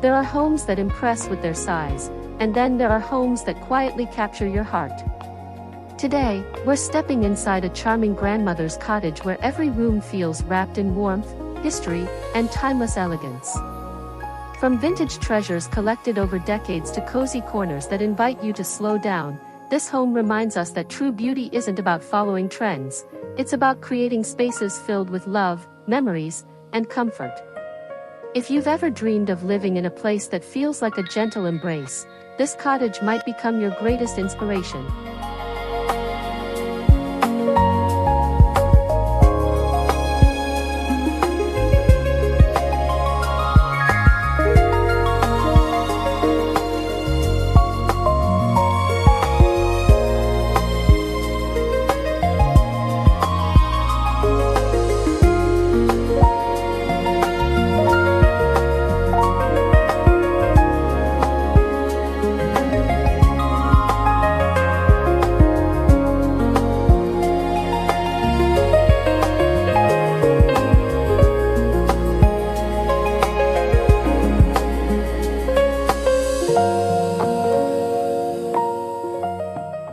There are homes that impress with their size, and then there are homes that quietly capture your heart. Today, we're stepping inside a charming grandmother's cottage where every room feels wrapped in warmth, history, and timeless elegance. From vintage treasures collected over decades to cozy corners that invite you to slow down, this home reminds us that true beauty isn't about following trends, it's about creating spaces filled with love, memories, and comfort. If you've ever dreamed of living in a place that feels like a gentle embrace, this cottage might become your greatest inspiration.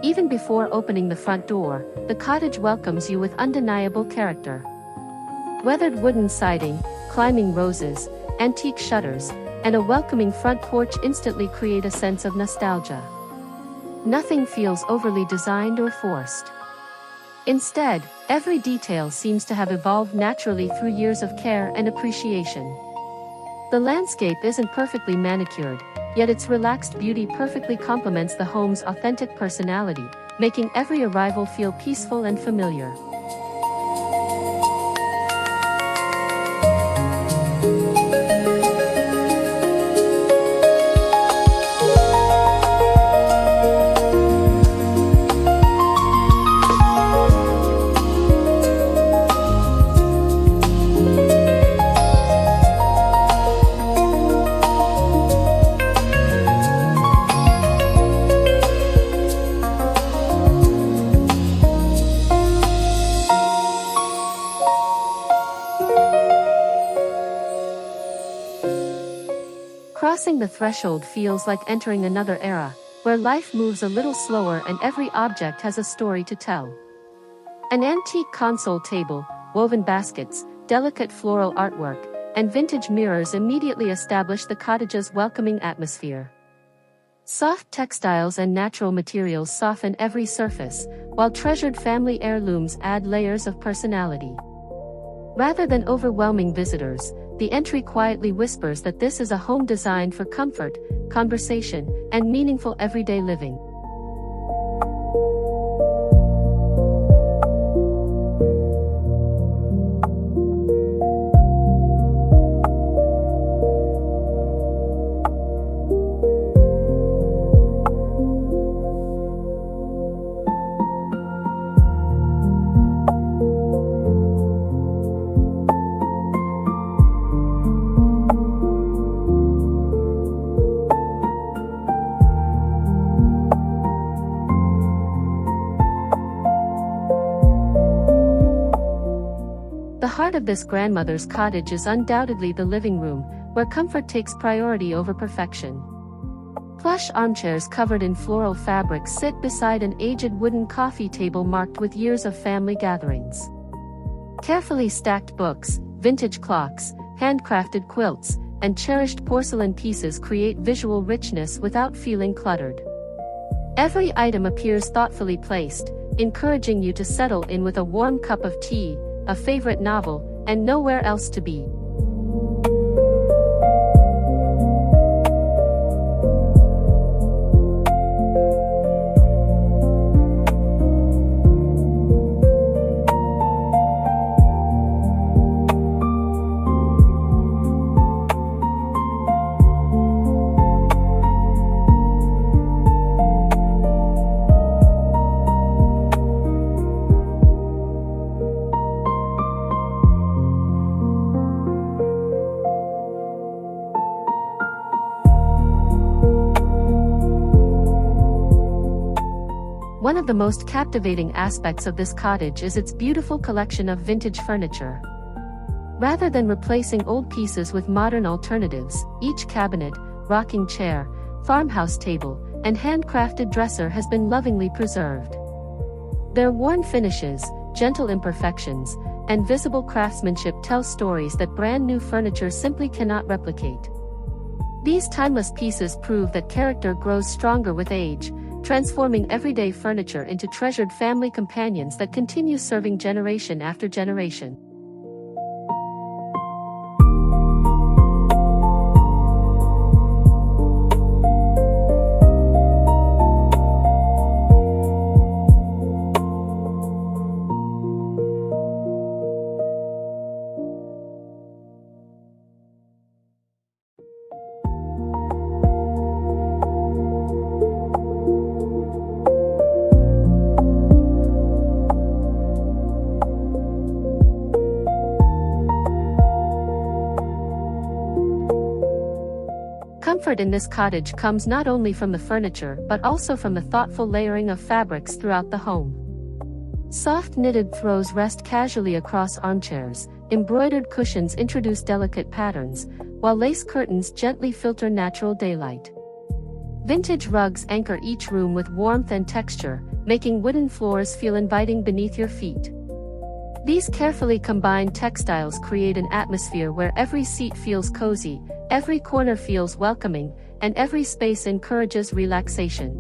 Even before opening the front door, the cottage welcomes you with undeniable character. Weathered wooden siding, climbing roses, antique shutters, and a welcoming front porch instantly create a sense of nostalgia. Nothing feels overly designed or forced. Instead, every detail seems to have evolved naturally through years of care and appreciation. The landscape isn't perfectly manicured, yet its relaxed beauty perfectly complements the home's authentic personality, making every arrival feel peaceful and familiar. Crossing the threshold feels like entering another era, where life moves a little slower and every object has a story to tell. An antique console table, woven baskets, delicate floral artwork, and vintage mirrors immediately establish the cottage's welcoming atmosphere. Soft textiles and natural materials soften every surface, while treasured family heirlooms add layers of personality. Rather than overwhelming visitors, the entry quietly whispers that this is a home designed for comfort, conversation, and meaningful everyday living. The heart of this grandmother's cottage is undoubtedly the living room, where comfort takes priority over perfection. Plush armchairs covered in floral fabric sit beside an aged wooden coffee table marked with years of family gatherings. Carefully stacked books, vintage clocks, handcrafted quilts, and cherished porcelain pieces create visual richness without feeling cluttered. Every item appears thoughtfully placed, encouraging you to settle in with a warm cup of tea, a favorite novel, and nowhere else to be. One of the most captivating aspects of this cottage is its beautiful collection of vintage furniture. Rather than replacing old pieces with modern alternatives, each cabinet, rocking chair, farmhouse table, and handcrafted dresser has been lovingly preserved. Their worn finishes, gentle imperfections, and visible craftsmanship tell stories that brand new furniture simply cannot replicate. These timeless pieces prove that character grows stronger with age, transforming everyday furniture into treasured family companions that continue serving generation after generation. Comfort in this cottage comes not only from the furniture but also from the thoughtful layering of fabrics throughout the home. Soft knitted throws rest casually across armchairs, embroidered cushions introduce delicate patterns, while lace curtains gently filter natural daylight. Vintage rugs anchor each room with warmth and texture, making wooden floors feel inviting beneath your feet. These carefully combined textiles create an atmosphere where every seat feels cozy, every corner feels welcoming, and every space encourages relaxation.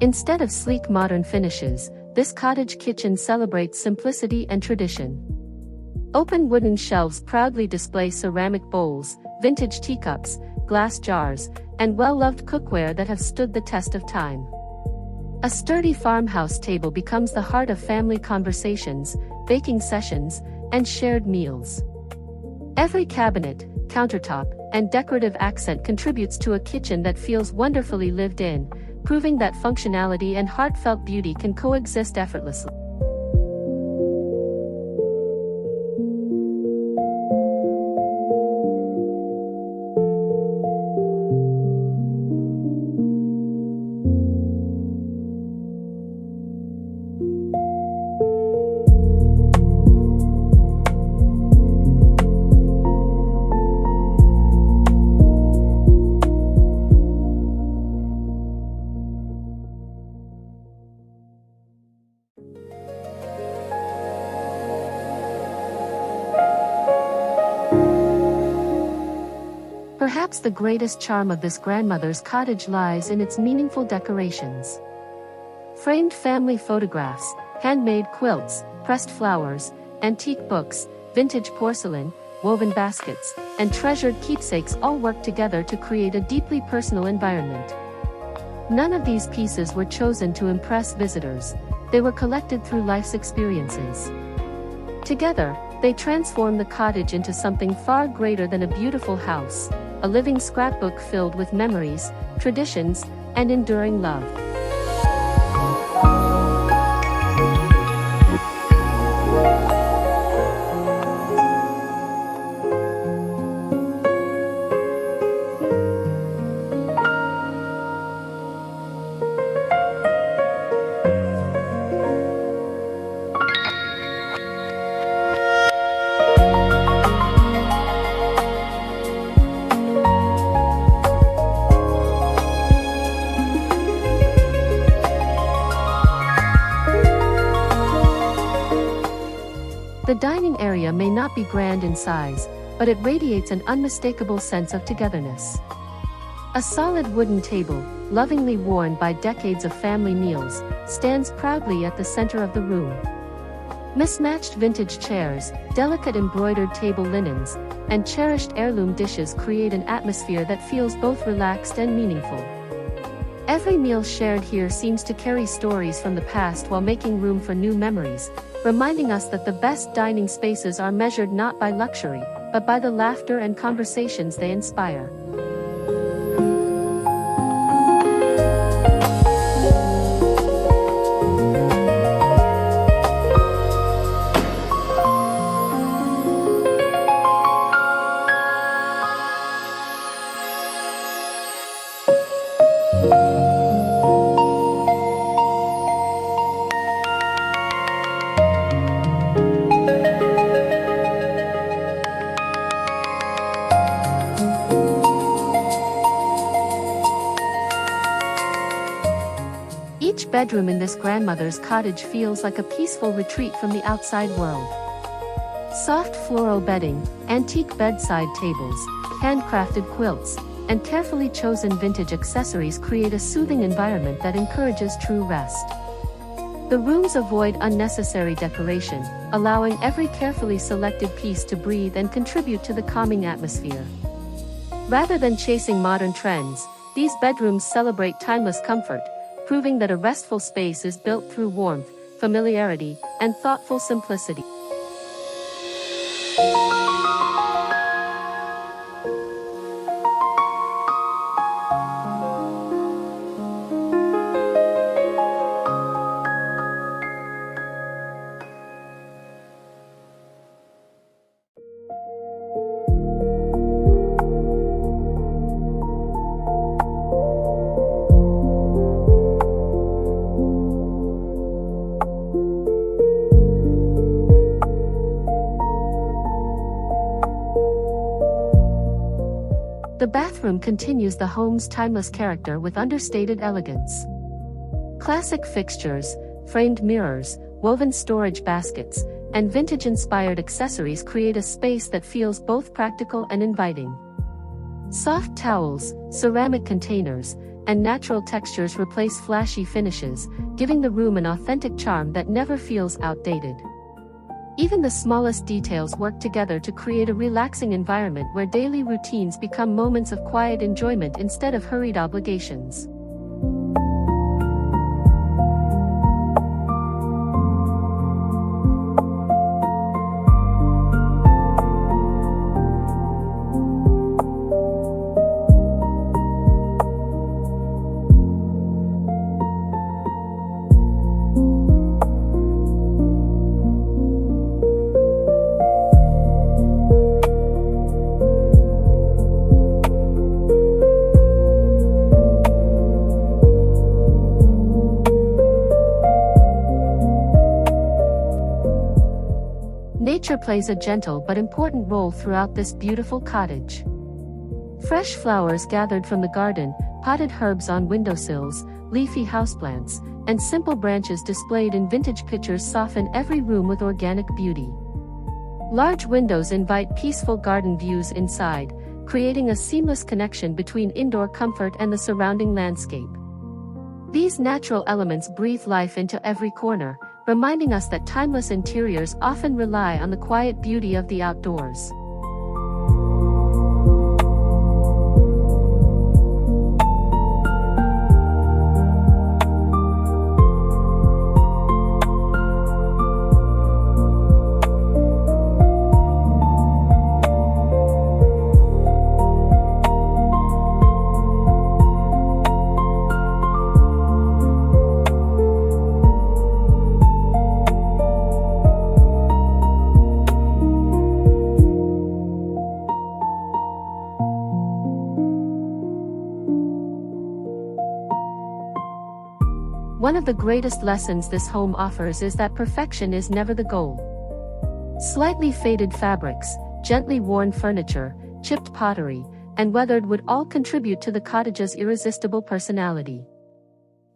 Instead of sleek modern finishes, this cottage kitchen celebrates simplicity and tradition. Open wooden shelves proudly display ceramic bowls, vintage teacups, glass jars, and well-loved cookware that have stood the test of time. A sturdy farmhouse table becomes the heart of family conversations, baking sessions, and shared meals. Every cabinet, countertop, and decorative accent contributes to a kitchen that feels wonderfully lived in, proving that functionality and heartfelt beauty can coexist effortlessly. Perhaps the greatest charm of this grandmother's cottage lies in its meaningful decorations. Framed family photographs, handmade quilts, pressed flowers, antique books, vintage porcelain, woven baskets, and treasured keepsakes all work together to create a deeply personal environment. None of these pieces were chosen to impress visitors, they were collected through life's experiences. Together, they transform the cottage into something far greater than a beautiful house, a living scrapbook filled with memories, traditions, and enduring love. The dining area may not be grand in size, but it radiates an unmistakable sense of togetherness. A solid wooden table, lovingly worn by decades of family meals, stands proudly at the center of the room. Mismatched vintage chairs, delicate embroidered table linens, and cherished heirloom dishes create an atmosphere that feels both relaxed and meaningful. Every meal shared here seems to carry stories from the past while making room for new memories, reminding us that the best dining spaces are measured not by luxury, but by the laughter and conversations they inspire. Each bedroom in this grandmother's cottage feels like a peaceful retreat from the outside world. Soft floral bedding, antique bedside tables, handcrafted quilts, and carefully chosen vintage accessories create a soothing environment that encourages true rest. The rooms avoid unnecessary decoration, allowing every carefully selected piece to breathe and contribute to the calming atmosphere. Rather than chasing modern trends, these bedrooms celebrate timeless comfort, proving that a restful space is built through warmth, familiarity, and thoughtful simplicity. The bathroom continues the home's timeless character with understated elegance. Classic fixtures, framed mirrors, woven storage baskets, and vintage-inspired accessories create a space that feels both practical and inviting. Soft towels, ceramic containers, and natural textures replace flashy finishes, giving the room an authentic charm that never feels outdated. Even the smallest details work together to create a relaxing environment where daily routines become moments of quiet enjoyment instead of hurried obligations. Nature plays a gentle but important role throughout this beautiful cottage. Fresh flowers gathered from the garden, potted herbs on windowsills, leafy houseplants, and simple branches displayed in vintage pictures soften every room with organic beauty. Large windows invite peaceful garden views inside, creating a seamless connection between indoor comfort and the surrounding landscape. These natural elements breathe life into every corner, reminding us that timeless interiors often rely on the quiet beauty of the outdoors. One of the greatest lessons this home offers is that perfection is never the goal. Slightly faded fabrics, gently worn furniture, chipped pottery, and weathered wood all contribute to the cottage's irresistible personality.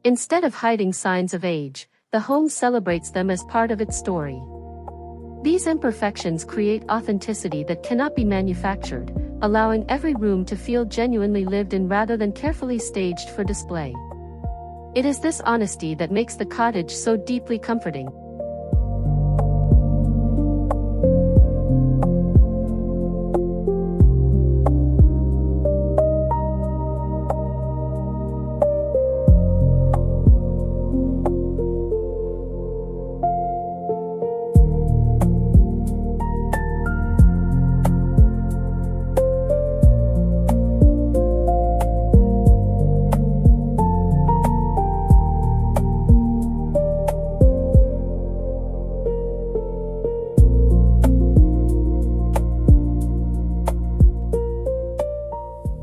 Instead of hiding signs of age, the home celebrates them as part of its story. These imperfections create authenticity that cannot be manufactured, allowing every room to feel genuinely lived in rather than carefully staged for display. It is this honesty that makes the cottage so deeply comforting.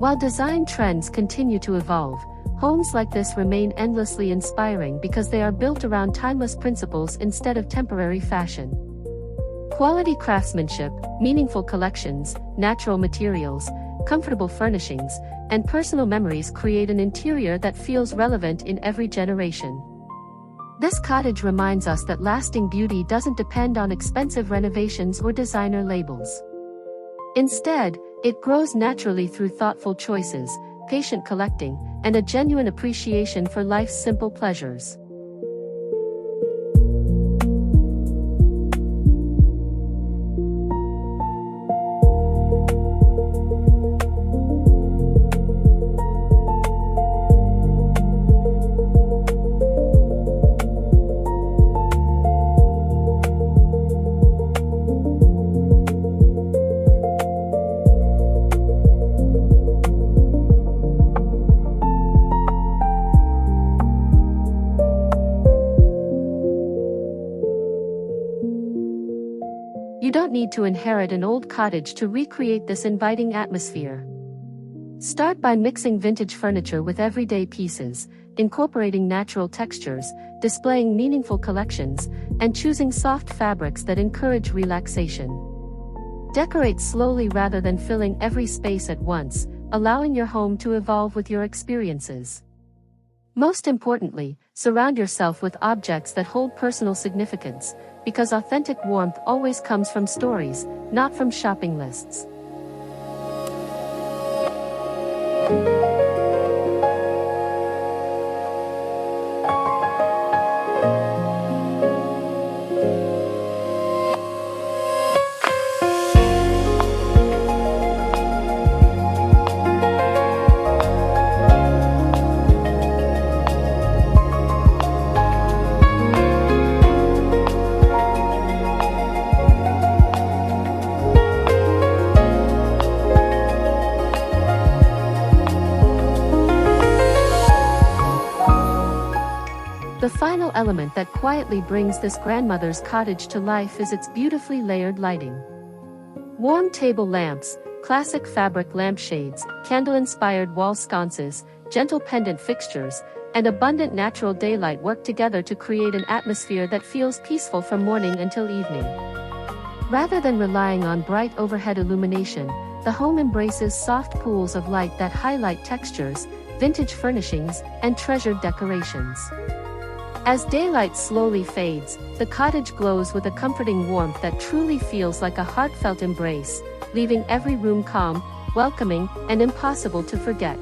While design trends continue to evolve, homes like this remain endlessly inspiring because they are built around timeless principles instead of temporary fashion. Quality craftsmanship, meaningful collections, natural materials, comfortable furnishings, and personal memories create an interior that feels relevant in every generation. This cottage reminds us that lasting beauty doesn't depend on expensive renovations or designer labels. Instead, it grows naturally through thoughtful choices, patient collecting, and a genuine appreciation for life's simple pleasures. You don't need to inherit an old cottage to recreate this inviting atmosphere. Start by mixing vintage furniture with everyday pieces, incorporating natural textures, displaying meaningful collections, and choosing soft fabrics that encourage relaxation. Decorate slowly rather than filling every space at once, allowing your home to evolve with your experiences. Most importantly, surround yourself with objects that hold personal significance, because authentic warmth always comes from stories, not from shopping lists. The final element that quietly brings this grandmother's cottage to life is its beautifully layered lighting. Warm table lamps, classic fabric lampshades, candle-inspired wall sconces, gentle pendant fixtures, and abundant natural daylight work together to create an atmosphere that feels peaceful from morning until evening. Rather than relying on bright overhead illumination, the home embraces soft pools of light that highlight textures, vintage furnishings, and treasured decorations. As daylight slowly fades, the cottage glows with a comforting warmth that truly feels like a heartfelt embrace, leaving every room calm, welcoming, and impossible to forget.